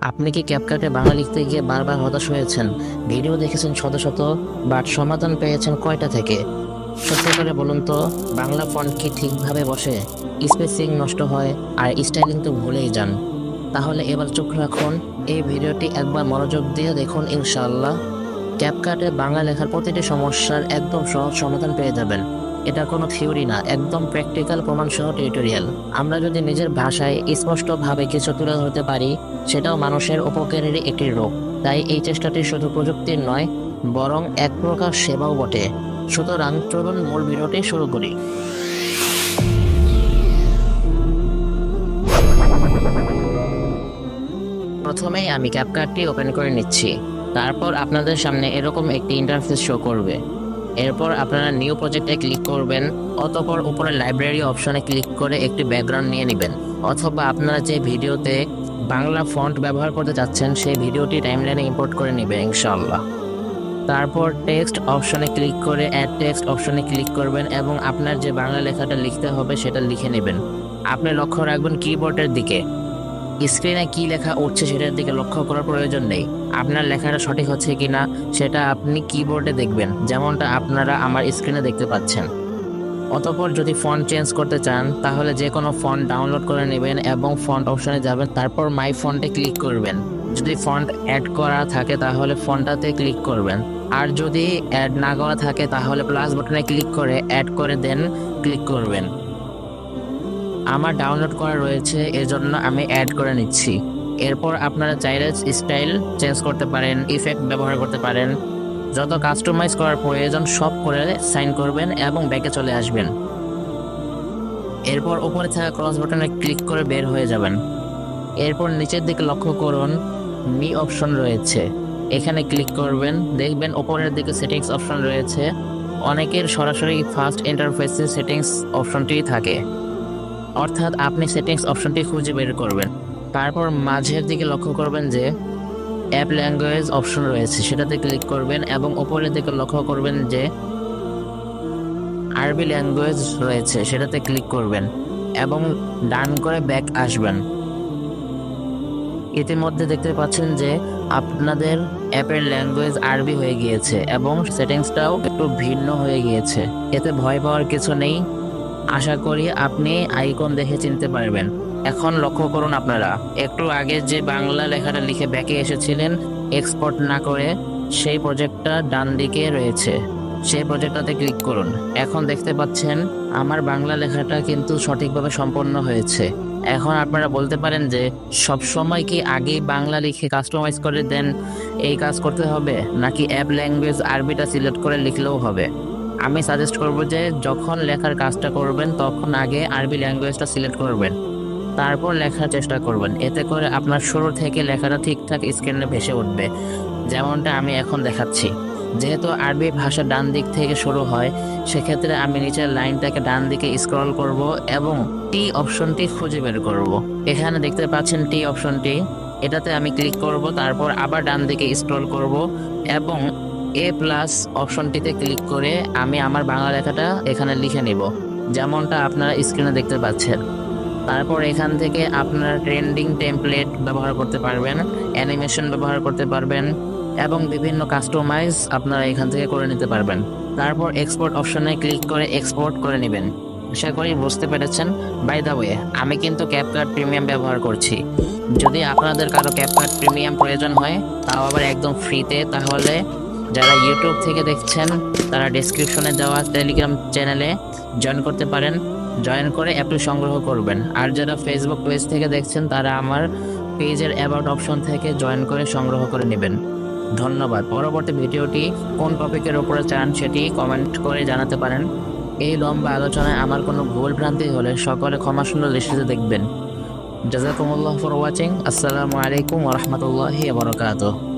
আপনি কি ক্যাপকাটে বাংলা লিখতে গিয়ে বারবার হতাশ হয়েছেন? ভিডিও দেখেছেন শত শত, বাট সমাধান পেয়েছেন কয়টা থেকে? সত্য করে বলুন তো, বাংলা ফন্ট কি ঠিকভাবে বসে? স্পেসিং নষ্ট হয় আর স্টাইলিং তো ভুলেই যান। তাহলে এবার চোখ রাখুন, এই ভিডিওটি একবার মনোযোগ দিয়ে দেখুন, ইনশাআল্লাহ ক্যাপকাটে বাংলা লেখার প্রতিটি সমস্যার একদম সহজ সমাধান পেয়ে যাবেন। এটা কোনো থিওরি না, একদম প্র্যাকটিক্যাল প্রমাণ সহ টিউটোরিয়াল। আমরা যদি নিজের ভাষায় স্পষ্টভাবে কিছু তুলে ধরতে পারি, সেটাও মানুষের উপকারেরই একটি রূপ। তাই এই চেষ্টাটি শুধু প্রযুক্তির নয়, বরং এক প্রকার সেবাও বটে। সুতরাং চলুন মূল ভিডিওটি শুরু করি। প্রথমেই আমি ক্যাপকাটটি ওপেন করে নিচ্ছি। তারপর আপনাদের সামনে এরকম একটি ইন্টারফেস শো করবে। এরপর আপনারা নিউ প্রজেক্টে ক্লিক করবেন, অতঃপর উপরে লাইব্রেরি অপশনে ক্লিক করে একটি ব্যাকগ্রাউন্ড নিয়ে নেবেন, অথবা আপনারা যে ভিডিওতে বাংলা ফন্ট ব্যবহার করতে চাচ্ছেন সেই ভিডিওটি টাইমলাইনে ইম্পোর্ট করে নেবেন ইনশাআল্লাহ। তারপর টেক্সট অপশনে ক্লিক করে অ্যাড টেক্সট অপশনে ক্লিক করবেন এবং আপনার যে বাংলা লেখাটা লিখতে হবে সেটা লিখে নেবেন। আপনি লক্ষ্য রাখবেন কিবোর্ডের দিকে, স্ক্রিনে কি লেখা উঠছে সেটার দিকে লক্ষ্য করার প্রয়োজন নেই। আপনার লেখাটা সঠিক হচ্ছে কিনা সেটা আপনি কিবোর্ডে দেখবেন, যেমনটা আপনারা আমার স্ক্রিনে দেখতে পাচ্ছেন। অতঃপর যদি ফন্ট চেঞ্জ করতে চান তাহলে যে কোনো ফন্ট ডাউনলোড করে নেবেন এবং ফন্ট অপশনে যাবেন, তারপর মাই ফন্টে ক্লিক করবেন। যদি ফন্ট অ্যাড করা থাকে তাহলে ফন্টটাতে ক্লিক করবেন, আর যদি অ্যাড না করা থাকে তাহলে প্লাস বাটনে ক্লিক করে অ্যাড করে দেন ক্লিক করবেন। আমার ডাউনলোড করা রয়েছে, এজন্য আমি অ্যাড করে নিচ্ছি। এরপর আপনারা চাইলে স্টাইল চেঞ্জ করতে পারেন, ইফেক্ট ব্যবহার করতে পারেন, যত কাস্টমাইজ করার প্রয়োজন সব করে সাইন করবেন এবং ব্যাকে চলে আসবেন। এরপর উপরে থাকা ক্রস বাটনে ক্লিক করে বের হয়ে যাবেন। এরপর নিচের দিকে লক্ষ্য করুন, মি অপশন রয়েছে, এখানে ক্লিক করবেন। দেখবেন উপরের দিকে সেটিংস অপশন রয়েছে। অনেকের সরাসরি ফার্স্ট ইন্টারফেসে সেটিংস অপশনটি থাকে, অর্থাৎ আপনি সেটিংস অপশনটি খুঁজে বের করবেন। তারপর মাঝের দিকে লক্ষ্য করবেন যে অ্যাপ ল্যাঙ্গুয়েজ অপশন রয়েছে, সেটাতে ক্লিক করবেন এবং উপরের দিকে লক্ষ্য করবেন যে আরবি ল্যাঙ্গুয়েজ রয়েছে, সেটাতে ক্লিক করবেন এবং ডান করে ব্যাক আসবেন। ইতিমধ্যে দেখতে পাচ্ছেন যে আপনাদের অ্যাপের ল্যাঙ্গুয়েজ আরবি হয়ে গিয়েছে এবং সেটিংসটাও একটু ভিন্ন হয়ে গিয়েছে। এতে ভয় পাওয়ার কিছু নেই, আশা করি আপনি আইকন দেখে চিনতে পারবেন। এখন লক্ষ্য করুন, আপনারা একটু আগে যে বাংলা লেখাটা লিখে ব্যাকে এসেছিলেন এক্সপোর্ট না করে, সেই প্রজেক্টটা ডান দিকে রয়েছে, সেই প্রজেক্টটাতে ক্লিক করুন। এখন দেখতে পাচ্ছেন আমার বাংলা লেখাটা কিন্তু সঠিকভাবে সম্পন্ন হয়েছে। এখন আপনারা বলতে পারেন যে সব সময় কি আগেই বাংলা লিখে কাস্টমাইজ করে দেন এই কাজ করতে হবে, নাকি অ্যাপ ল্যাঙ্গুয়েজ আরবিটা সিলেক্ট করে লিখলেও হবে? আমি সাজেস্ট করব যে যখন লেখার কাজটা করবেন তখন আগে আরবি ল্যাঙ্গুয়েজটা সিলেক্ট করবেন, তারপর লেখার চেষ্টা করবেন। এতে করে আপনার শুরু থেকে লেখাটা ঠিকঠাক স্ক্রিনে ভেসে উঠবে, যেমনটা আমি এখন দেখাচ্ছি। যেহেতু আরবি ভাষা ডান দিক থেকে শুরু হয়, সেক্ষেত্রে আমি নিচের লাইনটাকে ডান দিকে স্ক্রল করব এবং টি অপশনটি খুঁজে বের করব। এখানে দেখতে পাচ্ছেন টি অপশনটি, এটাতে আমি ক্লিক করব, তারপর আবার ডান দিকে স্ক্রল করব এবং এ প্লাস অপশনটিতে ক্লিক করে আমি আমার বাংলা লেখাটা এখানে লিখে নিব, যেমনটা আপনারা স্ক্রিনে দেখতে পাচ্ছেন। তারপর এখান থেকে আপনারা ট্রেন্ডিং টেমপ্লেট ব্যবহার করতে পারবেন, অ্যানিমেশন ব্যবহার করতে পারবেন এবং বিভিন্ন কাস্টমাইজ আপনারা এখান থেকে করে নিতে পারবেন। তারপর এক্সপোর্ট অপশনে ক্লিক করে এক্সপোর্ট করে নেবেন। আশা করি বুঝতে পেরেছেন। বাই দ্য ওয়ে, আমি কিন্তু ক্যাপকাট প্রিমিয়াম ব্যবহার করছি। যদি আপনাদের কারো ক্যাপকাট প্রিমিয়াম প্রয়োজন হয়, তাও আবার একদম ফ্রিতে, তাহলে যারা ইউটিউব থেকে দেখছেন তারা ডেসক্রিপশনে দেওয়া টেলিগ্রাম চ্যানেলে জয়েন করতে পারেন, জয়েন করে অ্যাপটি সংগ্রহ করবেন। আর যারা ফেসবুক পেজ থেকে দেখছেন তারা আমার পেজের অ্যাবাউট অপশন থেকে জয়েন করে সংগ্রহ করে নেবেন। ধন্যবাদ। পরবর্তী ভিডিওটি কোন টপিকের উপরে চান সেটি কমেন্ট করে জানাতে পারেন। এই লম্বা আলোচনায় আমার কোনো ভুল ভ্রান্তি হলে সকলে ক্ষমাসুন্দর দৃষ্টিতে দেখবেন। জাযাকুমুল্লাহ ফর ওয়াচিং। আসসালামু আলাইকুম ওয়া রাহমাতুল্লাহি ওয়া বারাকাতুহু।